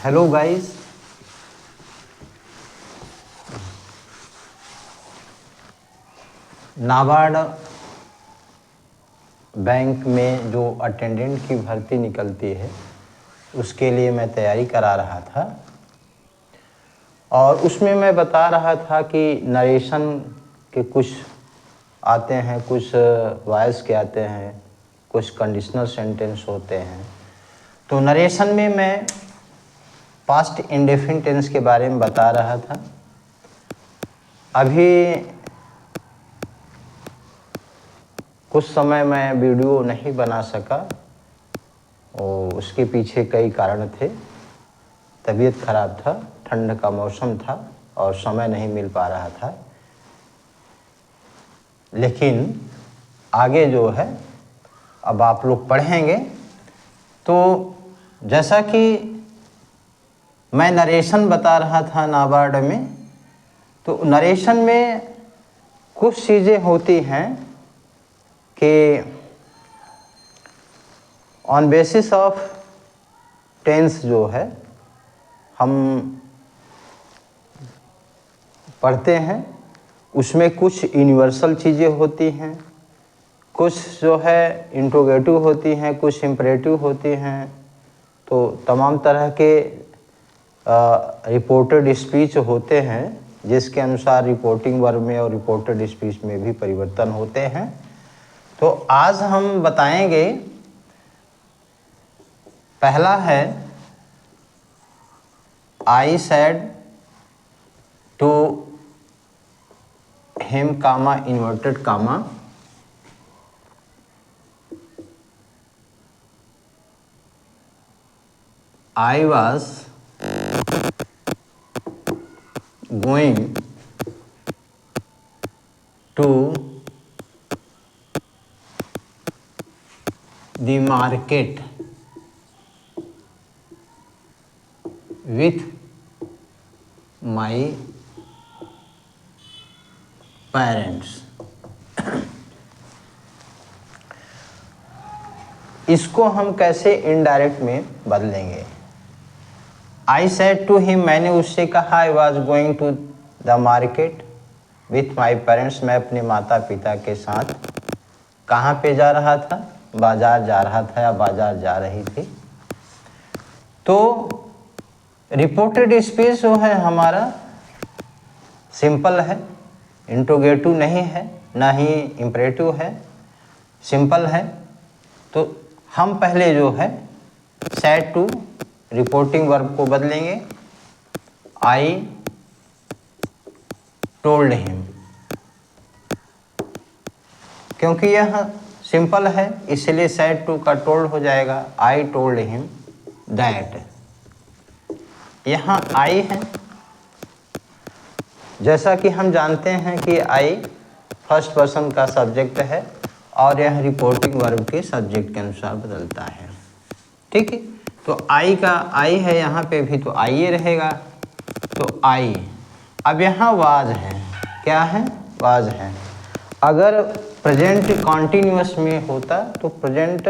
Hello guys, NABARD bank में जो attendant की भर्ती निकलती है उसके लिए मैं तैयारी करा रहा था और उसमें मैं बता रहा था कि नरेशन के कुछ आते हैं, कुछ वॉइस के आते हैं, कुछ कंडीशनल सेंटेंस होते हैं। तो नरेशन में मैं पास्ट इंडेफिनिट टेंस के बारे में बता रहा था। अभी कुछ समय मैं वीडियो नहीं बना सका और उसके पीछे कई कारण थे। तबीयत खराब था, ठंड का मौसम था और समय नहीं मिल पा रहा था। लेकिन आगे जो है अब आप लोग पढ़ेंगे तो जैसा कि मैं नरेशन बता रहा था नाबार्ड में, तो नरेशन में कुछ चीज़ें होती हैं कि ऑन बेसिस ऑफ टेंस जो है हम पढ़ते हैं, उसमें कुछ यूनिवर्सल चीज़ें होती हैं, कुछ जो है इंट्रोगेटिव होती हैं, कुछ इम्परेटिव होती हैं। तो तमाम तरह के रिपोर्टेड स्पीच होते हैं जिसके अनुसार रिपोर्टिंग वर्ब में और रिपोर्टेड स्पीच में भी परिवर्तन होते हैं। तो आज हम बताएंगे, पहला है I said to him comma inverted comma I was going to the market with my parents। इसको हम कैसे इनडायरेक्ट में बदलेंगे? आई सेड टू हिम, मैंने उससे कहा, I was going to the market with my parents, मैं अपने माता पिता के साथ कहाँ पे जा रहा था? बाजार जा रहा था या बाजार जा रही थी। तो रिपोर्टेड स्पीच जो है हमारा सिंपल है, इंट्रोगेटिव नहीं है, ना ही इम्परेटिव है, सिंपल है। तो हम पहले जो है सेड टू रिपोर्टिंग वर्ब को बदलेंगे, आई टोल्ड हिम। क्योंकि यह सिंपल है इसलिए सेड टू का टोल्ड हो जाएगा, आई टोल्ड हिम दैट। यहाँ आई है, जैसा कि हम जानते हैं कि आई फर्स्ट पर्सन का सब्जेक्ट है और यह रिपोर्टिंग वर्ब के सब्जेक्ट के अनुसार बदलता है। ठीक है, तो आई का आई है, यहाँ पे भी तो आई रहेगा, तो आई। अब यहाँ वाज है, क्या है? वाज है। अगर प्रेजेंट कॉन्टिन्यूअस में होता तो प्रेजेंट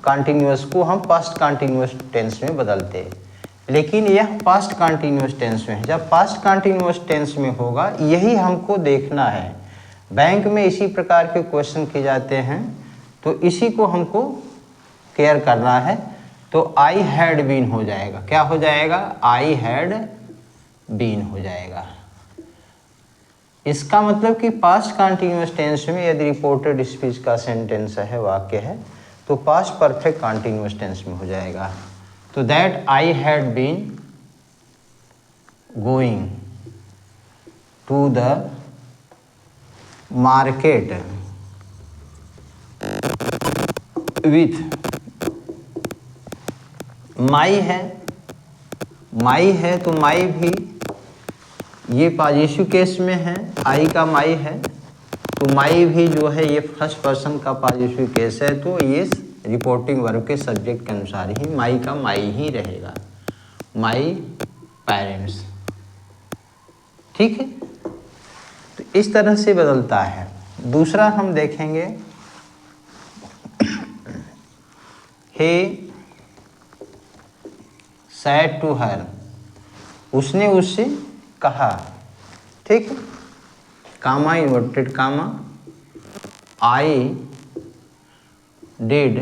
कॉन्टिन्यूअस को हम पास्ट कॉन्टिन्यूअस टेंस में बदलते, लेकिन यह पास्ट कॉन्टिन्यूअस टेंस में है। जब पास्ट कॉन्टिन्यूअस टेंस में होगा यही हमको देखना है। बैंक में इसी प्रकार के क्वेश्चन किए जाते हैं, तो इसी को हमको केयर करना है। तो आई हैड बीन हो जाएगा, क्या हो जाएगा? आई हैड बीन हो जाएगा। इसका मतलब कि पास्ट कॉन्टिन्यूअस टेंस में यदि रिपोर्टेड स्पीच का सेंटेंस है, वाक्य है, तो पास्ट परफेक्ट कॉन्टिन्यूअस टेंस में हो जाएगा। तो that I had been going to the market with my है, माई है तो माई भी ये पॉजिटिव केस में है, आई का माई है, तो माई भी जो है ये फर्स्ट पर्सन का पॉजिटिव केस है, तो ये रिपोर्टिंग वर्ब के सब्जेक्ट के अनुसार ही माई का माई ही रहेगा, माई पेरेंट्स। ठीक है, तो इस तरह से बदलता है। दूसरा हम देखेंगे, he सैड टू हर, उसने उससे कहा, ठीक है, कामा inverted comma, I did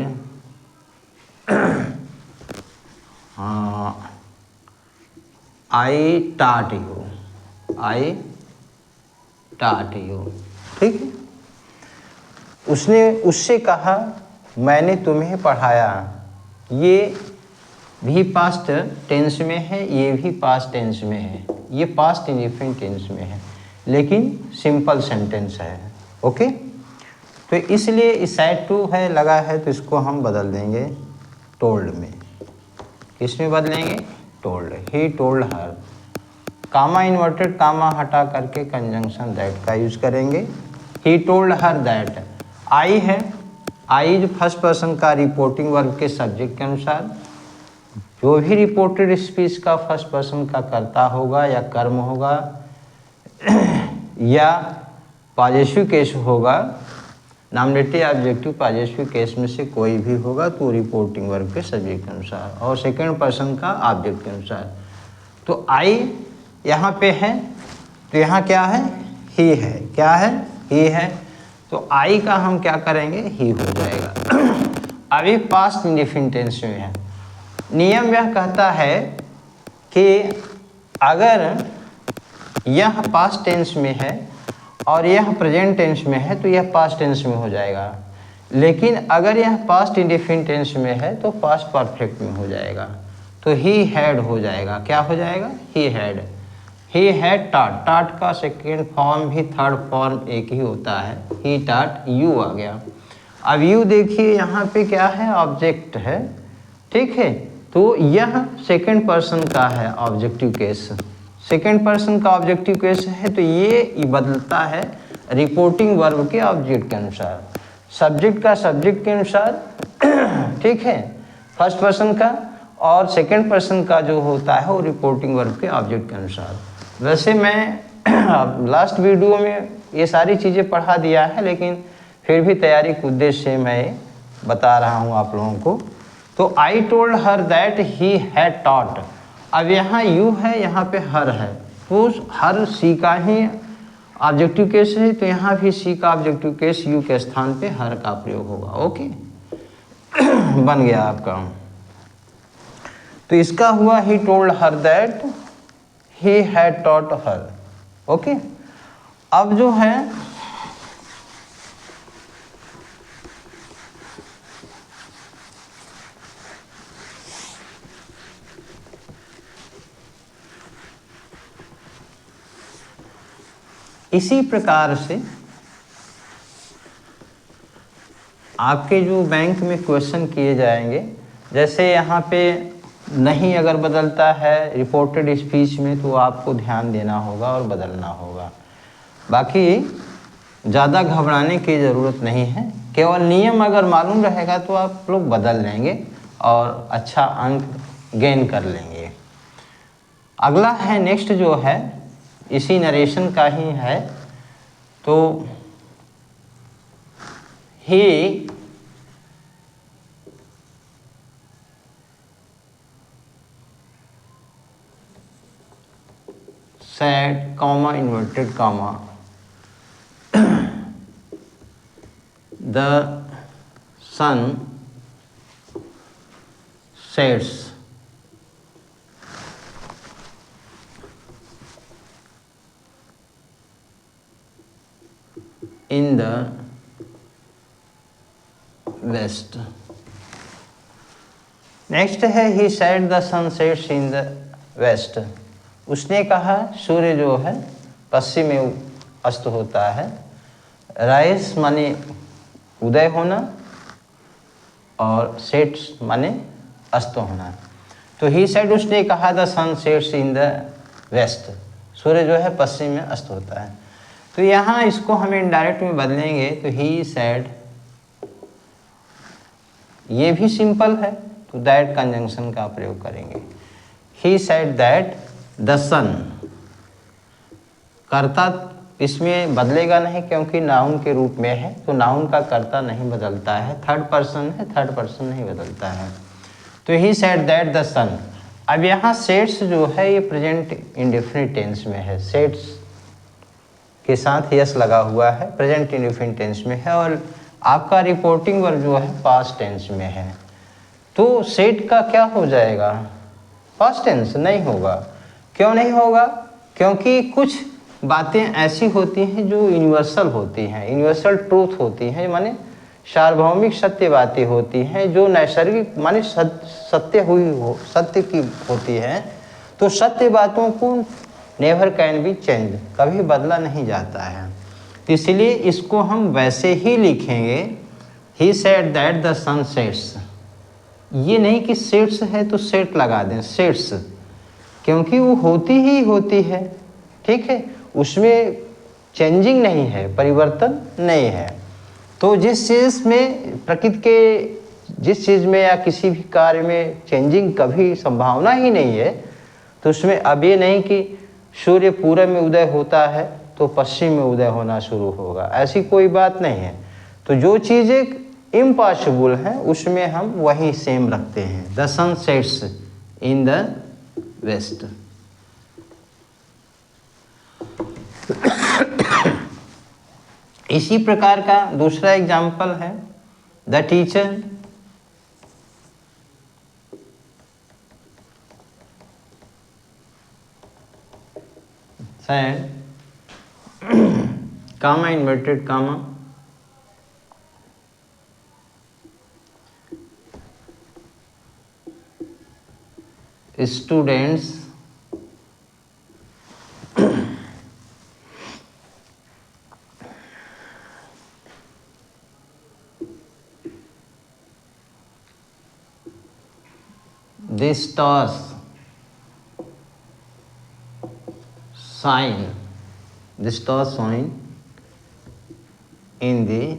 I टाट यू, आई टाट यू, ठीक है। उसने उससे कहा मैंने तुम्हें पढ़ाया। ये भी पास्ट टेंस में है, ये भी पास्ट टेंस में है, ये पास्ट इंडिफिनिट टेंस में है, लेकिन सिंपल सेंटेंस है। ओके, तो इसलिए इस साइड टू है लगा है तो इसको हम बदल देंगे टोल्ड में। किसमें बदलेंगे? Told. He told her, comma inverted comma हटा करके कंजंक्शन दैट का यूज करेंगे। ही टोल्ड हर दैट, आई है, आई जो फर्स्ट पर्सन का रिपोर्टिंग वर्ब के सब्जेक्ट के अनुसार, जो भी रिपोर्टेड स्पीच का फर्स्ट पर्सन का कर्ता होगा या कर्म होगा या पॉजेसिव केस होगा, नॉमिनेटिव ऑब्जेक्टिव पॉजेसिव केस में से कोई भी होगा तो रिपोर्टिंग वर्ब के सब्जेक्ट के अनुसार और सेकंड पर्सन का ऑब्जेक्ट के अनुसार। तो आई यहाँ पे है तो यहाँ क्या है? ही है। क्या है? ही है। तो आई का हम क्या करेंगे? ही हो जाएगा। अभी पास्ट इंडेफिनिट टेंस में है। नियम यह कहता है कि अगर यह पास्ट टेंस में है और यह प्रेजेंट टेंस में है तो यह पास्ट टेंस में हो जाएगा, लेकिन अगर यह पास्ट इंडेफिनिट टेंस में है तो पास्ट परफेक्ट में हो जाएगा। तो ही हैड हो जाएगा। क्या हो जाएगा? He had. ही हैड टाट, टाट का सेकेंड फॉर्म भी थर्ड फॉर्म एक ही होता है, ही टाट, यू आ गया। अब यू देखिए यहाँ पे क्या है? ऑब्जेक्ट है, ठीक है। तो यह सेकेंड पर्सन का है ऑब्जेक्टिव केस, सेकेंड पर्सन का ऑब्जेक्टिव केस है तो ये बदलता है रिपोर्टिंग वर्ब के ऑब्जेक्ट के अनुसार, सब्जेक्ट का सब्जेक्ट के अनुसार, ठीक है, फर्स्ट पर्सन का, और सेकेंड पर्सन का जो होता है वो रिपोर्टिंग वर्ब के ऑब्जेक्ट के अनुसार। वैसे मैं लास्ट वीडियो में ये सारी चीज़ें पढ़ा दिया है, लेकिन फिर भी तैयारी के उद्देश्य से मैं बता रहा हूँ आप लोगों को। तो I told her that he had taught. अब यहाँ यू है, यहाँ पे हर है, तो हर सी का ही ऑब्जेक्टिव केस है, तो यहाँ भी सी का ऑब्जेक्टिव केस यू के स्थान पे हर का प्रयोग होगा। ओके बन गया आपका। तो इसका हुआ ही told her that he had taught her. Okay, अब जो है इसी प्रकार से आपके जो बैंक में क्वेश्चन किए जाएंगे, जैसे यहाँ पे नहीं अगर बदलता है रिपोर्टेड स्पीच में तो आपको ध्यान देना होगा और बदलना होगा। बाकी ज़्यादा घबराने की ज़रूरत नहीं है, केवल नियम अगर मालूम रहेगा तो आप लोग बदल लेंगे और अच्छा अंक गेन कर लेंगे। अगला है नेक्स्ट जो है इसी नरेशन का ही है। तो ही said, comma, inverted comma, the sun sets in the west. Next है ही said the sun sets in the west. उसने कहा सूर्य जो है पश्चिम में अस्त होता है। राइज माने उदय होना और सेट्स माने अस्त होना। तो ही सेड उसने कहा the sun sets in the west, सूर्य जो है पश्चिम में अस्त होता है। तो यहाँ इसको हम इनडायरेक्ट में बदलेंगे तो ही सेड, ये भी सिंपल है तो दैट कंजंक्शन का प्रयोग करेंगे। ही सेड दैट द सन, कर्ता इसमें बदलेगा नहीं क्योंकि नाउन के रूप में है, तो नाउन का कर्ता नहीं बदलता है, थर्ड पर्सन है, थर्ड पर्सन नहीं बदलता है। तो ही सेड दैट द सन, अब यहाँ सेट्स जो है ये प्रेजेंट इंडेफिनिट टेंस में है, सेट्स के साथ यस लगा हुआ है, प्रेजेंट इंडेफिनिट टेंस में है, और आपका रिपोर्टिंग वर्ब जो है पास्ट टेंस में है। तो सेट का क्या हो जाएगा? पास्ट टेंस नहीं होगा। क्यों नहीं होगा? क्योंकि कुछ बातें ऐसी होती हैं जो यूनिवर्सल होती हैं, यूनिवर्सल ट्रूथ होती हैं, माने सार्वभौमिक सत्य बातें होती हैं जो नैसर्गिक माने सत्य हुई हो, सत्य की होती है। तो सत्य बातों को नेवर कैन बी चेंज, कभी बदला नहीं जाता है। इसलिए इसको हम वैसे ही लिखेंगे, he said that the sun sets. ये नहीं कि सेट्स है तो सेट लगा दें, सेट्स, क्योंकि वो होती ही होती है, ठीक है, उसमें चेंजिंग नहीं है, परिवर्तन नहीं है। तो जिस चीज़ में प्रकृति के जिस चीज़ में या किसी भी कार्य में चेंजिंग कभी संभावना ही नहीं है, तो उसमें अब ये नहीं कि सूर्य पूरब में उदय होता है तो पश्चिम में उदय होना शुरू होगा, ऐसी कोई बात नहीं है। तो जो चीज़ें इम्पॉसिबल हैं उसमें हम वही सेम रखते हैं, the sun sets in the west. इसी प्रकार का दूसरा एग्जाम्पल है, the teacher said, comma inverted comma, students the stars shine, the stars shine in the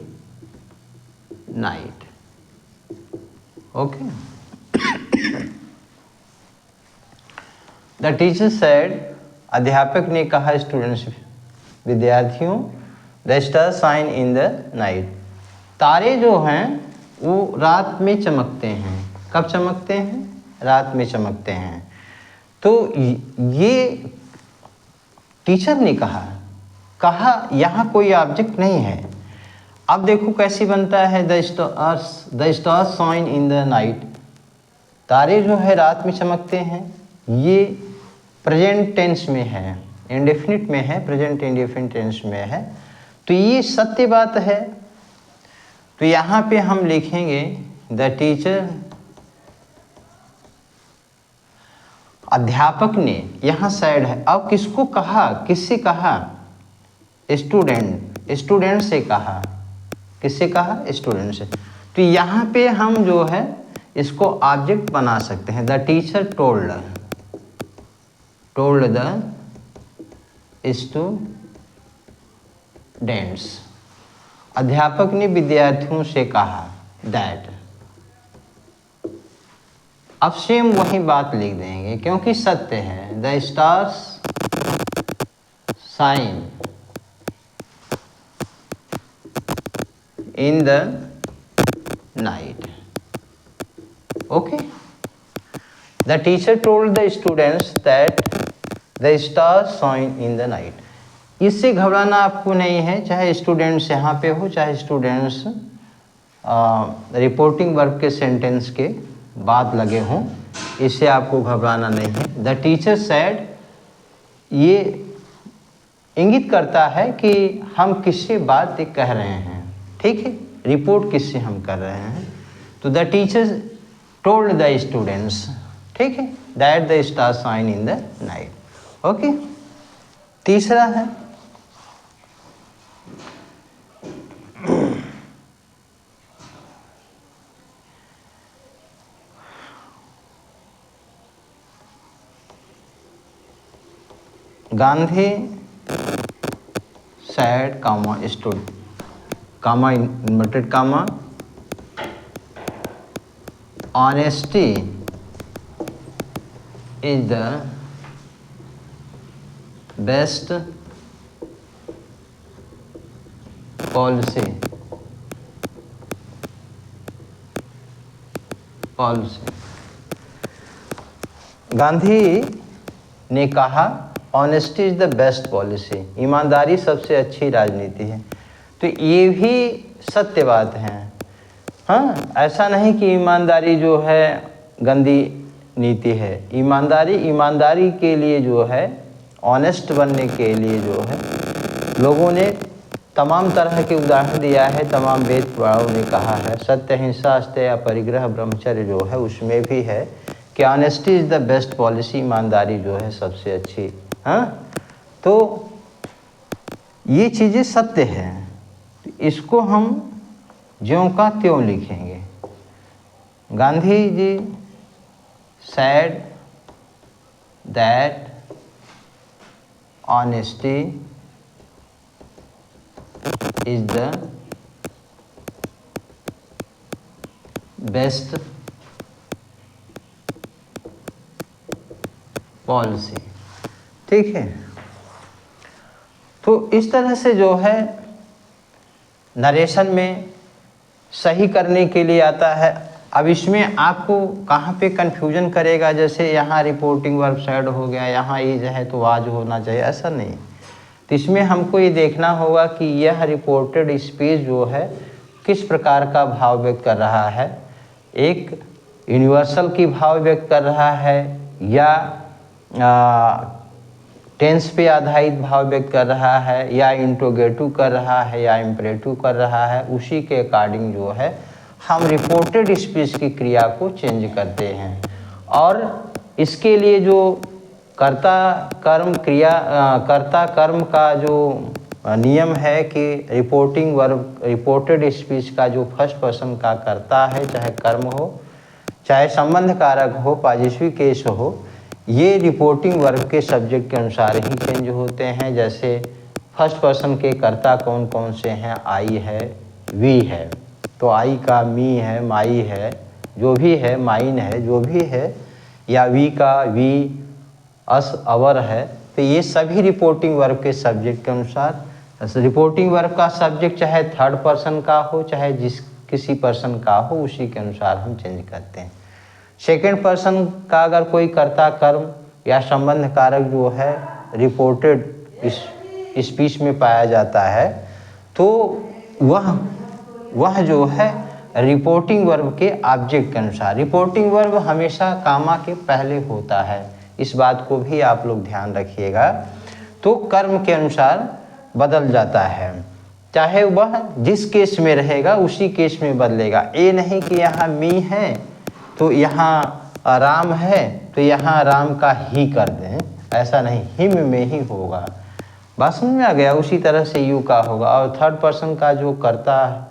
night. Okay. The teacher said, अध्यापक ने कहा स्टूडेंट्स विद्यार्थियों, the star shine in the night, तारे जो हैं वो रात में चमकते हैं। कब चमकते हैं? रात में चमकते हैं। तो ये टीचर ने कहा यहाँ कोई ऑब्जेक्ट नहीं है। अब देखो कैसी बनता है, the stars shine in the night, तारे जो है रात में चमकते हैं, ये प्रेजेंट टेंस में है, इंडेफिनिट में है, प्रेजेंट इंडेफिनिट टेंस में है, तो ये सत्य बात है। तो यहाँ पे हम लिखेंगे द टीचर, अध्यापक ने, यहाँ साइड है। अब किसको कहा, किससे कहा? स्टूडेंट से कहा। किससे कहा? स्टूडेंट से। तो यहाँ पे हम जो है इसको ऑब्जेक्ट बना सकते हैं, the teacher told the students, अध्यापक ने विद्यार्थियों से कहा, दैट। अब सेम वही बात लिख देंगे क्योंकि सत्य है, the stars shine in the night. Okay, the teacher told the students that the stars shine in the night. इससे घबराना आपको नहीं है, चाहे स्टूडेंट्स यहाँ पे हो, चाहे स्टूडेंट्स रिपोर्टिंग वर्ब के सेंटेंस के बाद लगे हों, इससे आपको घबराना नहीं है। द टीचर सेड, ये इंगित करता है कि हम किससे बात कह रहे हैं, ठीक है, रिपोर्ट किससे हम कर रहे हैं। तो the teacher told the students, ठीक है, that the star shine in the night. Okay, तीसरा है Gandhi said, stood, inverted comma, honesty is the best policy. Gandhi ने कहा honesty is the best policy, ईमानदारी सबसे अच्छी राजनीति है। तो ये भी सत्य बात है। हाँ, ऐसा नहीं कि ईमानदारी जो है गंदी नीति है। ईमानदारी के लिए जो है, ऑनेस्ट बनने के लिए जो है, लोगों ने तमाम तरह के उदाहरण दिया है। तमाम वेद पुराणों ने कहा है, सत्य, हिंसा, अस्तेय, परिग्रह, ब्रह्मचर्य जो है उसमें भी है कि honesty is the best policy, ईमानदारी जो है सबसे अच्छी। हाँ, तो ये चीज़ें सत्य हैं, इसको हम ज्यों का त्यों लिखेंगे। Gandhi ji said that honesty is the best policy। ठीक है, तो इस तरह से जो है नरेशन में सही करने के लिए आता है। अब इसमें आपको कहाँ पे कन्फ्यूजन करेगा, जैसे यहाँ रिपोर्टिंग वर्ब साइड हो गया, यहाँ इज है तो आज होना चाहिए, ऐसा नहीं। तो इसमें हमको ये देखना होगा कि यह रिपोर्टेड स्पीच जो है किस प्रकार का भाव व्यक्त कर रहा है। एक यूनिवर्सल की भाव व्यक्त कर रहा है या टेंस पे आधारित भाव व्यक्त कर रहा है या इंट्रोगेटिव कर रहा है या इम्परेटिव कर रहा है, उसी के अकॉर्डिंग जो है हम रिपोर्टेड स्पीच की क्रिया को चेंज करते हैं। और इसके लिए जो कर्ता कर्म का जो नियम है कि रिपोर्टेड स्पीच का जो फर्स्ट पर्सन का कर्ता है, चाहे कर्म हो चाहे संबंध कारक हो, पॉजिटिव केस हो, ये रिपोर्टिंग वर्ब के सब्जेक्ट के अनुसार ही चेंज होते हैं। जैसे फर्स्ट पर्सन के कर्ता कौन कौन से हैं, आई है, वी है, तो आई का मी है, माई है, जो भी है, माइन है, जो भी है, या वी का वी, अस, अवर है। तो ये सभी रिपोर्टिंग वर्ब के सब्जेक्ट के अनुसार, रिपोर्टिंग वर्ब का सब्जेक्ट चाहे थर्ड पर्सन का हो चाहे किसी पर्सन का हो, उसी के अनुसार हम चेंज करते हैं। सेकेंड पर्सन का अगर कोई कर्ता कर्म या संबंध कारक जो है रिपोर्टेड स्पीच में पाया जाता है, तो वह जो है रिपोर्टिंग वर्ब के ऑब्जेक्ट के अनुसार, रिपोर्टिंग वर्ब हमेशा कामा के पहले होता है, इस बात को भी आप लोग ध्यान रखिएगा। तो कर्म के अनुसार बदल जाता है, चाहे वह जिस केस में रहेगा उसी केस में बदलेगा। ये नहीं कि यहाँ मी है तो यहाँ राम है तो यहाँ राम का ही कर दें, ऐसा नहीं, हिम में ही होगा। बात समझ में आ गया। उसी तरह से यू का होगा। और थर्ड पर्सन का जो करता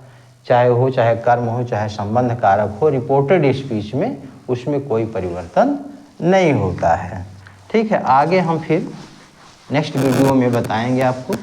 चाहे कर्म हो चाहे संबंध कारक हो, रिपोर्टेड स्पीच में उसमें कोई परिवर्तन नहीं होता है। ठीक है, आगे हम फिर नेक्स्ट वीडियो में बताएंगे आपको।